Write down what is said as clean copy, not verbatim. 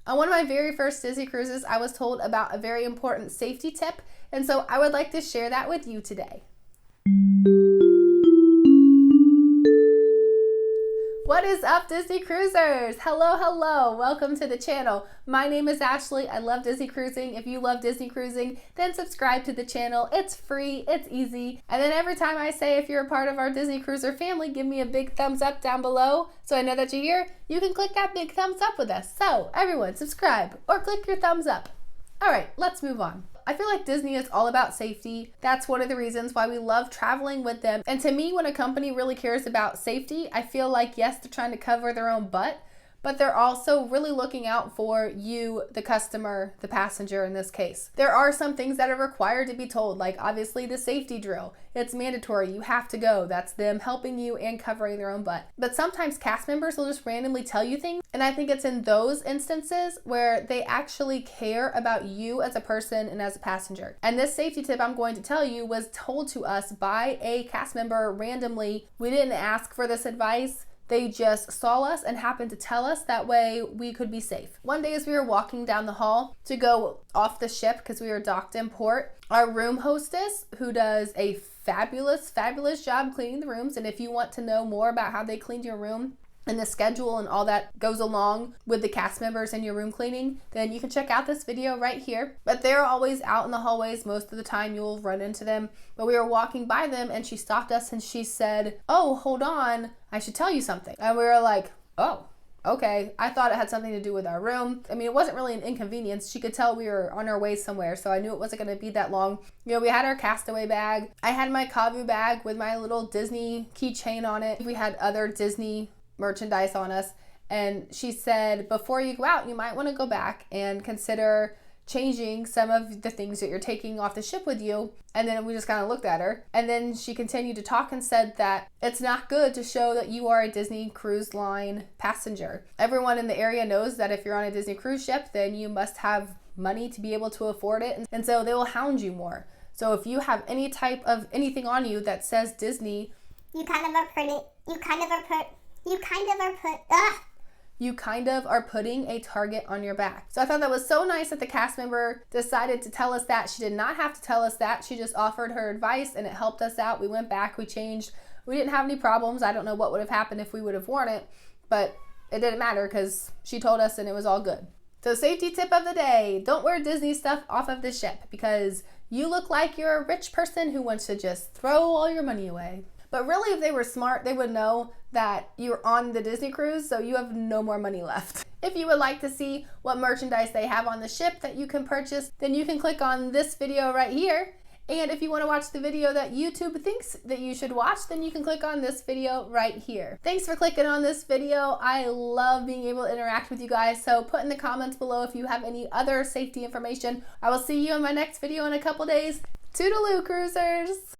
On one of my very first Disney cruises, I was told about a very important safety tip, and so I would like to share that with you today. What is up, Disney cruisers? Hello, hello. Welcome to the channel. My name is Ashley. I love Disney cruising. If you love Disney cruising, then subscribe to the channel. It's free, it's easy. And then every time I say if you're a part of our Disney cruiser family, give me a big thumbs up down below so I know that you're here. You can click that big thumbs up with us. So everyone, subscribe or click your thumbs up. All right, let's move on. I feel like Disney is all about safety. That's one of the reasons why we love traveling with them. And to me, when a company really cares about safety, I feel like, yes, they're trying to cover their own butt, but they're also really looking out for you, the customer, the passenger in this case. There are some things that are required to be told, like obviously the safety drill. It's mandatory, you have to go. That's them helping you and covering their own butt. But sometimes cast members will just randomly tell you things, and I think it's in those instances where they actually care about you as a person and as a passenger. And this safety tip I'm going to tell you was told to us by a cast member randomly. We didn't ask for this advice. They just saw us and happened to tell us, that way we could be safe. One day as we were walking down the hall to go off the ship because we were docked in port, our room hostess, who does a fabulous job cleaning the rooms, and if you want to know more about how they cleaned your room and the schedule and all that goes along with the cast members and your room cleaning, then you can check out this video right here. But they're always out in the hallways. Most of the time you'll run into them. But we were walking by them and she stopped us and she said, "Oh, hold on, I should tell you something." And we were like, "Oh, okay." I thought it had something to do with our room. I mean, it wasn't really an inconvenience. She could tell we were on our way somewhere, so I knew it wasn't going to be that long. You know, we had our castaway bag. I had my Kavu bag with my little Disney keychain on it. We had other Disney merchandise on us, and she said, before you go out, you might want to go back and consider changing some of the things that you're taking off the ship with you. And then we just kind of looked at her, and then she continued to talk and said that it's not good to show that you are a Disney Cruise Line passenger. Everyone in the area knows that if you're on a Disney cruise ship, then you must have money to be able to afford it, and so they will hound you more. So if you have any type of anything on you that says Disney, you kind of are putting a target on your back. So I thought that was so nice that the cast member decided to tell us that. She did not have to tell us that. She just offered her advice and it helped us out. We went back, we changed. We didn't have any problems. I don't know what would have happened if we would have worn it, but it didn't matter because she told us and it was all good. So safety tip of the day, don't wear Disney stuff off of the ship because you look like you're a rich person who wants to just throw all your money away. But really, if they were smart, they would know that you're on the Disney cruise, so you have no more money left. If you would like to see what merchandise they have on the ship that you can purchase, then you can click on this video right here. And if you want to watch the video that YouTube thinks that you should watch, then you can click on this video right here. Thanks for clicking on this video. I love being able to interact with you guys, so put in the comments below if you have any other safety information. I will see you in my next video in a couple days. Toodaloo, cruisers!